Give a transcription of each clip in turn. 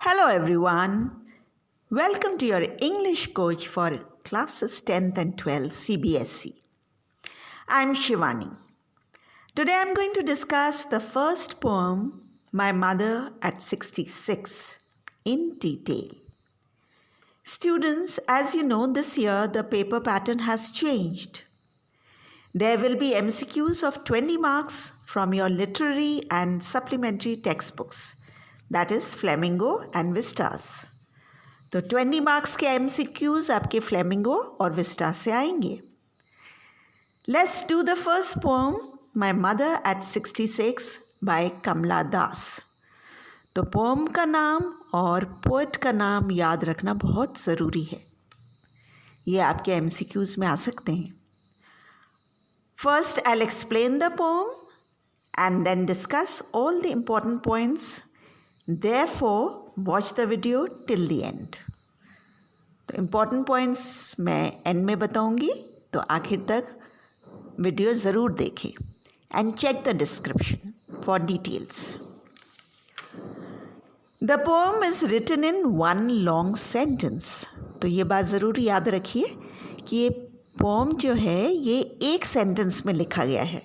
Hello everyone. Welcome to your English coach for classes 10th and 12th CBSE. I'm Shivani. Today I'm going to discuss the first poem, My Mother at 66, in detail. Students, as you know, this year the paper pattern has changed. There will be MCQs of 20 marks from your literary and supplementary textbooks. That is Flamingo and Vistas. तो 20 marks के MCQs आपके flamingo और Vista से आएंगे. Let's do the first poem my mother at 66 by Kamala Das. तो poem का नाम और पोएट का नाम याद रखना बहुत ज़रूरी है. ये आपके MCQs में आ सकते हैं. First I will explain the poem and then discuss all the important points. Therefore, watch the video till the end. तो इम्पॉर्टेंट पॉइंट्स मैं एंड में बताऊंगी, तो आखिर तक वीडियो ज़रूर देखें and check the description for details. The poem is written in one long sentence. तो ये बात ज़रूर याद रखिए कि ये पोम जो है ये एक सेंटेंस में लिखा गया है.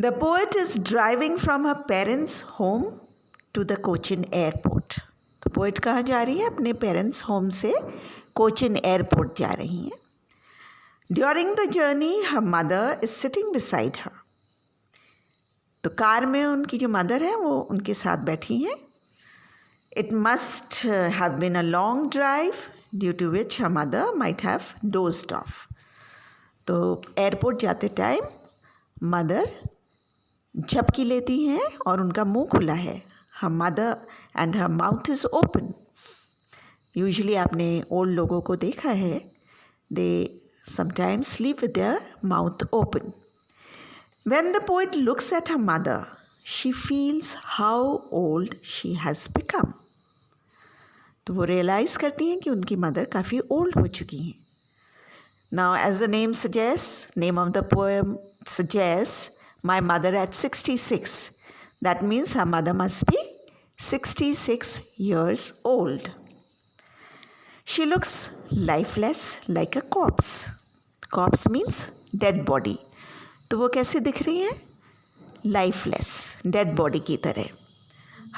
The poet is driving from her parents' home to the Cochin airport. तो पोएट कहाँ जा रही है? अपने पेरेंट्स होम से कोचिन एयरपोर्ट जा रही हैं. During the journey, her mother is sitting beside her. तो कार में उनकी जो मदर है वो उनके साथ बैठी हैं. It must have been a long drive due to which her mother might have dozed off. तो एयरपोर्ट जाते टाइम मदर झपकी लेती हैं और उनका मुंह खुला है. Her mother and her mouth is open. Usually आपने ओल्ड लोगों को देखा है, they sometimes sleep with their mouth open. When the poet looks at her mother, she feels how old she has become. तो वो realize करती हैं कि उनकी मदर काफ़ी old हो चुकी हैं. Now, as the name suggests, name of the poem suggests, My mother at 66. That means her mother must be 66 years old. She looks lifeless like a corpse. Corpse means dead body. तो वो कैसे दिख रही है? Lifeless, dead body की तरह.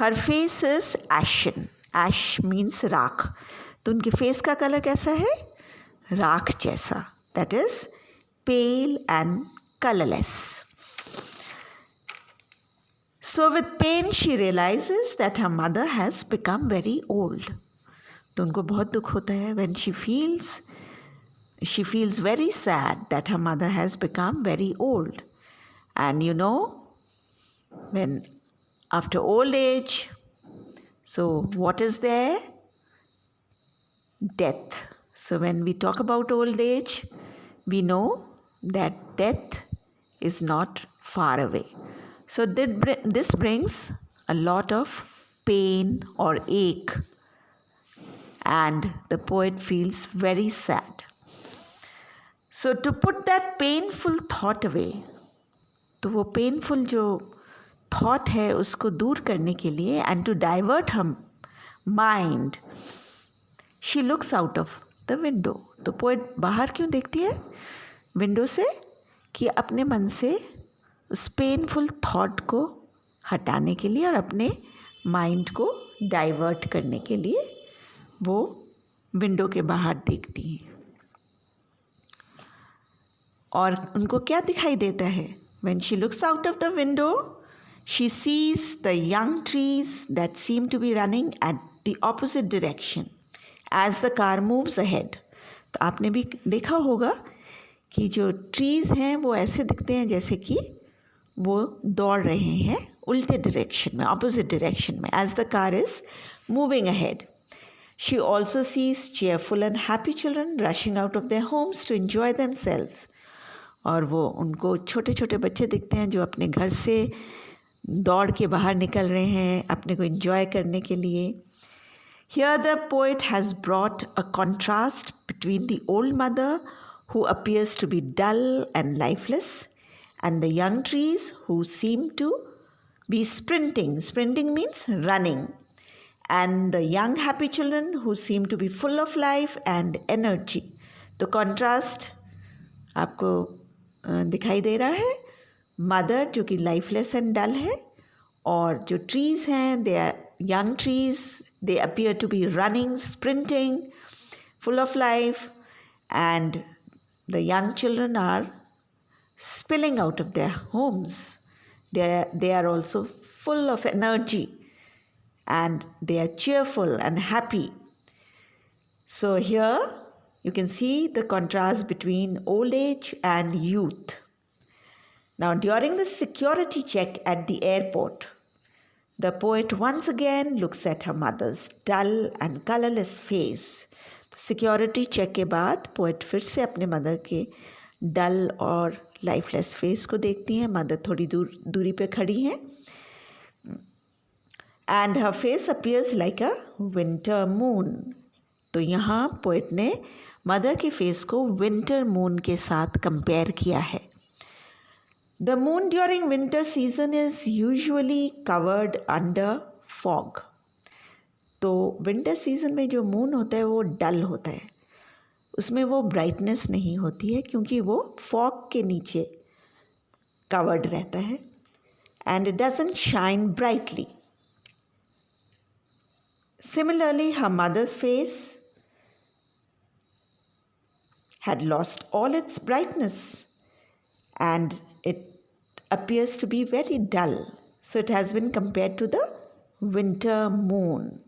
Her face is ashen. Ash means राख. तो उनके फेस का कलर कैसा है? राख जैसा. That is pale and colorless. So with pain she realizes that her mother has become very old. तो उनको बहुत दुख होता है. When she feels very sad that her mother has become very old. And you know, when after old age, so what is there? Death. So when we talk about old age, we know that death is not far away. So this brings a lot of pain or ache, and the poet feels very sad. So to put that painful thought away, तो वो painful जो thought है उसको दूर करने के लिए, and to divert her mind, she looks out of the window. तो poet बाहर क्यों देखती है विंडो से? कि अपने मन से उस पेनफुल थॉट को हटाने के लिए और अपने माइंड को डाइवर्ट करने के लिए वो विंडो के बाहर देखती हैं. और उनको क्या दिखाई देता है? When she looks out of the window, she sees the young trees that seem to be running at the opposite direction as the car moves ahead. तो आपने भी देखा होगा कि जो ट्रीज़ हैं वो ऐसे दिखते हैं जैसे कि वो दौड़ रहे हैं उल्टे डायरेक्शन में, ऑपोजिट डायरेक्शन में, as the car is moving ahead. She also sees cheerful and happy children rushing out of their homes to enjoy themselves. और वो उनको छोटे छोटे बच्चे दिखते हैं जो अपने घर से दौड़ के बाहर निकल रहे हैं अपने को एन्जॉय करने के लिए. Here the poet has brought a contrast between the old mother who appears to be dull and lifeless, and the young trees who seem to be sprinting. Sprinting means running. and the young happy children who seem to be full of life and energy. तो contrast आपको दिखाई दे रहा है. Mother जो कि lifeless and डल है, और जो ट्रीज़ हैं they are young trees, they appear to be running, sprinting, full of life, and the young children are spilling out of their homes. They are also full of energy, and they are cheerful and happy. So here you can see the contrast between old age and youth. Now, during the security check at the airport, the poet once again looks at her mother's dull and colorless face. तो security check के बाद poet फिर से अपने mother के डल और lifeless face को देखती हैं. मदर थोड़ी दूरी पे खड़ी हैं. And her face appears like a winter moon. तो यहाँ पोएट ने मदर के फेस को विंटर मून के साथ कंपेयर किया है. The moon during winter season is usually covered under fog. तो विंटर सीजन में जो मून होता है वो डल होता है, उसमें वो ब्राइटनेस नहीं होती है क्योंकि वो फॉग के नीचे कवर्ड रहता है. And it doesn't shine brightly. Similarly, her mother's face had lost all its brightness and it appears to be very dull. So it has been compared to the winter moon.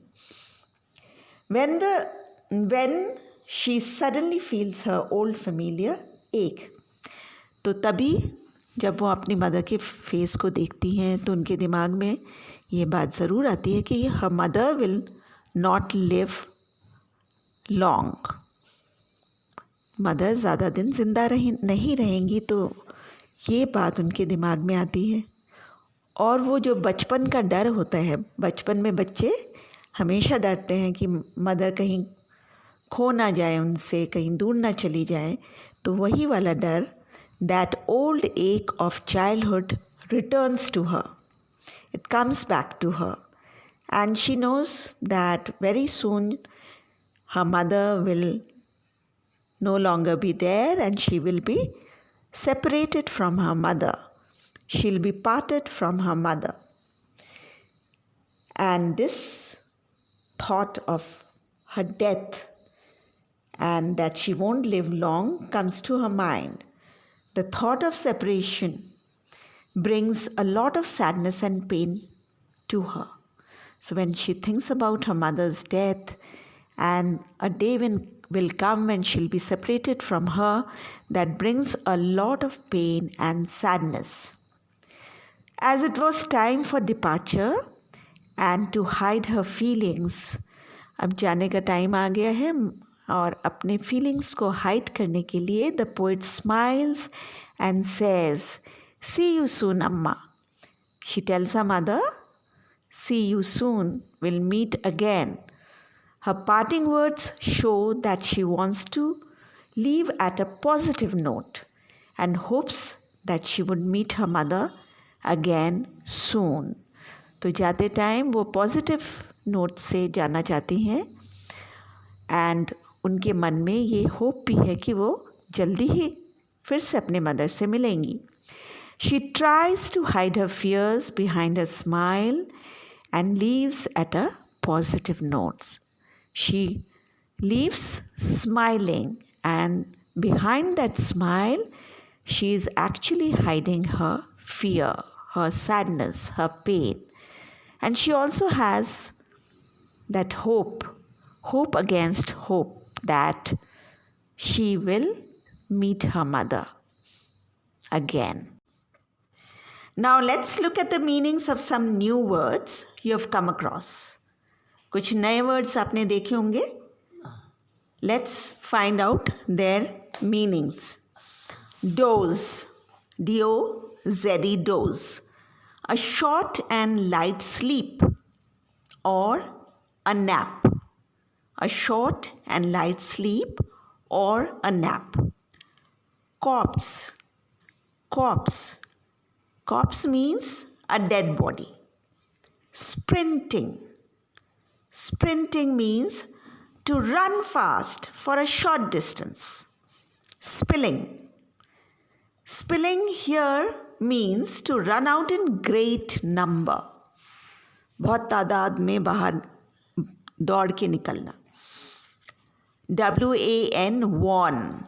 When she suddenly feels her old familiar ache. तो तभी जब वो अपनी mother के face को देखती हैं तो उनके दिमाग में ये बात ज़रूर आती है कि her mother will not live long. Mother ज़्यादा दिन जिंदा नहीं रहेंगी. तो ये बात उनके दिमाग में आती है. और वो जो बचपन का डर होता है, बचपन में बच्चे हमेशा डरते हैं कि मदर कहीं खो ना जाए उनसे, कहीं दूर ना चली जाए. तो वही वाला डर, that old ache of childhood returns to her. It comes back to her and she knows that very soon her mother will no longer be there and she will be separated from her mother. She'll be parted from her mother. And this thought of her death and that she won't live long comes to her mind. The thought of separation brings a lot of sadness and pain to her. So when she thinks about her mother's death and a day will come when she'll be separated from her, that brings a lot of pain and sadness. As it was time for departure and to hide her feelings, अब जाने का time आ गया है और अपने feelings को hide करने के लिए the poet smiles and says, "See you soon, Amma." She tells her mother, "See you soon, we'll meet again." Her parting words show that she wants to leave at a positive note and hopes that she would meet her mother again soon. तो जाते time वो positive note से जाना चाहती हैं and उनके मन में ये होप भी है कि वो जल्दी ही फिर से अपने मदर से मिलेंगी. She tries to hide her fears behind a smile and leaves at a positive note. She leaves smiling, and behind that smile, she is actually hiding her fear, her sadness, her pain. And she also has that hope against hope, that she will meet her mother again. Now let's look at the meanings of some new words you have come across. कुछ नए words आपने देखे होंगे. Let's find out their meanings. Doze, DOZE, doze, a short and light sleep और a nap. A short and light sleep और a nap. Corpse, corpse means a dead body. Sprinting, Sprinting means to run fast for a short distance. Spilling. Spilling here means to run out in great number. बहुत तादाद में बाहर दौड़ के निकलना. WAN, wan.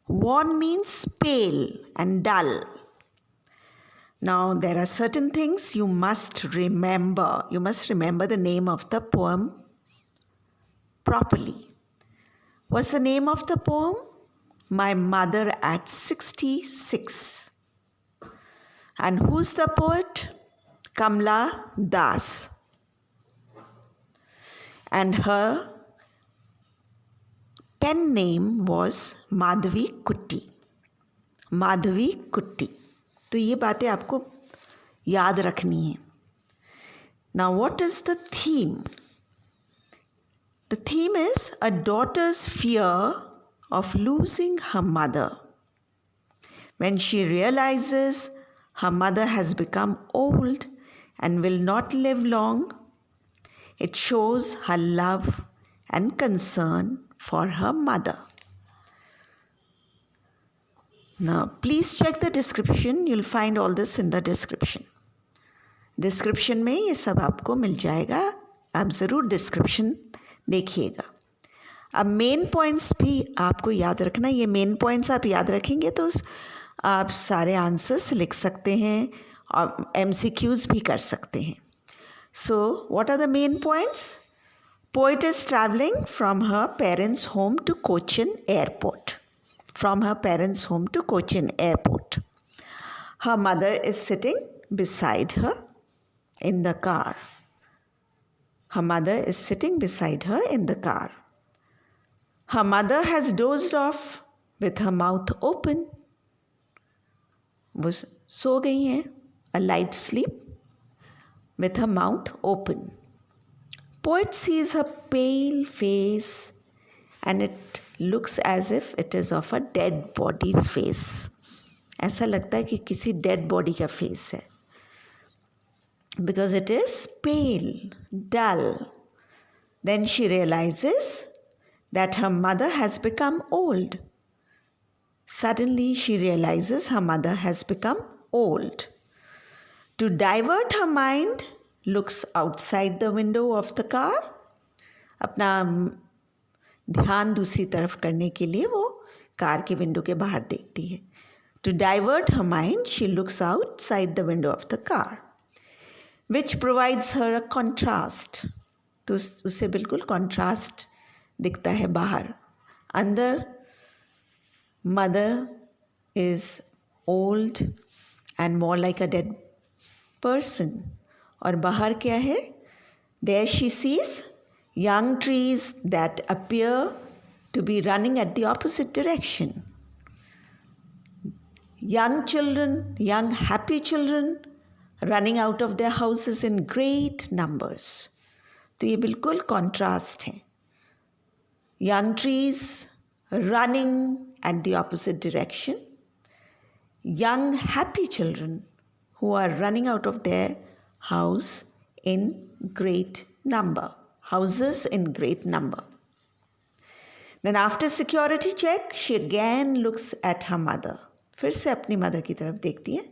Wan means pale and dull. Now there are certain things you must remember. You must remember the name of the poem properly. What's the name of the poem? My Mother at 66. And who's the poet? Kamla Das. And her pen name was Madhavi Kutti. Madhavi Kutti. तो ये बातें आपको याद रखनी है. Now what is the theme? The theme is a daughter's fear of losing her mother. When she realizes her mother has become old and will not live long, it shows her love and concern for her mother. Now, please check the description. You'll find all this in the description. Description में ये सब आपको मिल जाएगा. आप ज़रूर description देखिएगा. अब main points भी आपको याद रखना. ये मेन पॉइंट्स आप याद रखेंगे तो आप सारे आंसर्स लिख सकते हैं और MCQs भी कर सकते हैं. So, what are the main points? Poet is traveling from her parents' home to Cochin Airport. From her parents' home to Cochin Airport. Her mother is sitting beside her in the car. Her mother is sitting beside her in the car. Her mother has dozed off with her mouth open. वो सो गई हैं, a light sleep with her mouth open. Poet sees her pale face and it looks as if it is of a dead body's face. ऐसा लगता है कि किसी dead body का face है. Because it is pale, dull. Then she realizes that her mother has become old. Suddenly she realizes her mother has become old. To divert her mind, looks outside the window of the car. अपना ध्यान दूसरी तरफ करने के लिए वो car के window के बाहर देखती है. To divert her mind, she looks outside the window of the car, which provides her a contrast. तो उससे बिल्कुल contrast दिखता है बाहर. अंदर mother is old and more like a dead person. और बाहर क्या है? There she sees young trees that appear to be running at the opposite direction. Young children, young happy children running out of their houses in great numbers. तो ये बिल्कुल contrast है. Young trees running at the opposite direction. Young happy children who are running out of their house in great number. Houses in great number. Then after security check, she again looks at her mother. फिर से अपनी mother की तरफ देखती है.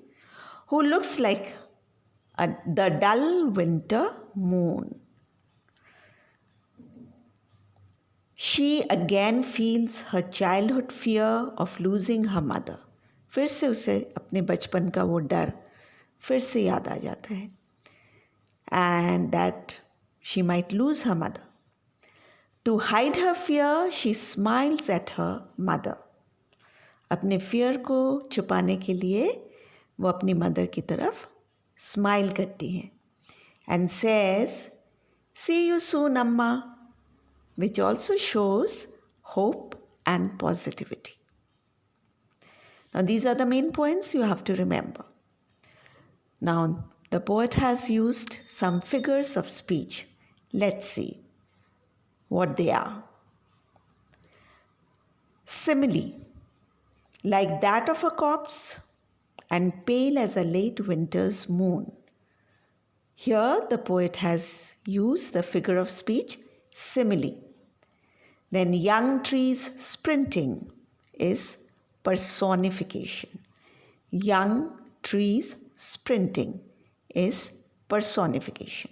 Who looks like the dull winter moon. She again feels her childhood fear of losing her mother. फिर से उसे अपने बचपन का वो डर फिर से याद आ जाता है. And that she might lose her mother. To hide her fear, she smiles at her mother. अपने fear को छुपाने के लिए वो अपनी mother की तरफ smile करती हैं. And says, "See you soon, Amma," which also shows hope and positivity. Now these are the main points you have to remember. Now the poet has used some figures of speech. Let's see what they are. Simile, like that of a corpse and pale as a late winter's moon. Here the poet has used the figure of speech simile. Then young trees sprinting is personification. Young trees sprinting is personification.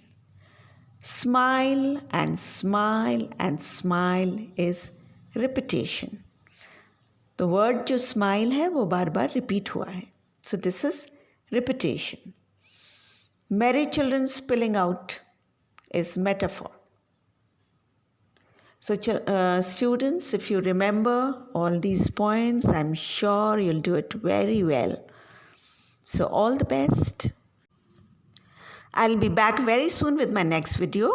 Smile and smile and smile is repetition. The word जो smile है वो बार बार repeat हुआ है. So this is repetition. Merry children spilling out is metaphor. So students, if you remember all these points, I'm sure you'll do it very well. So all the best. I'll be back very soon with my next video.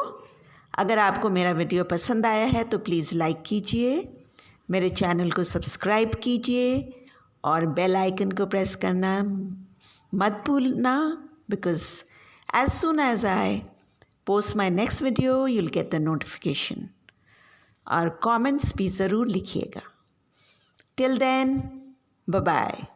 अगर आपको मेरा video पसंद आया है तो please like कीजिए, मेरे channel को सब्सक्राइब कीजिए और बेल आइकन को प्रेस करना मत भूलना, because as soon as I post my next video, you'll get the notification. और कमेंट्स भी ज़रूर लिखिएगा. Till then, bye-bye.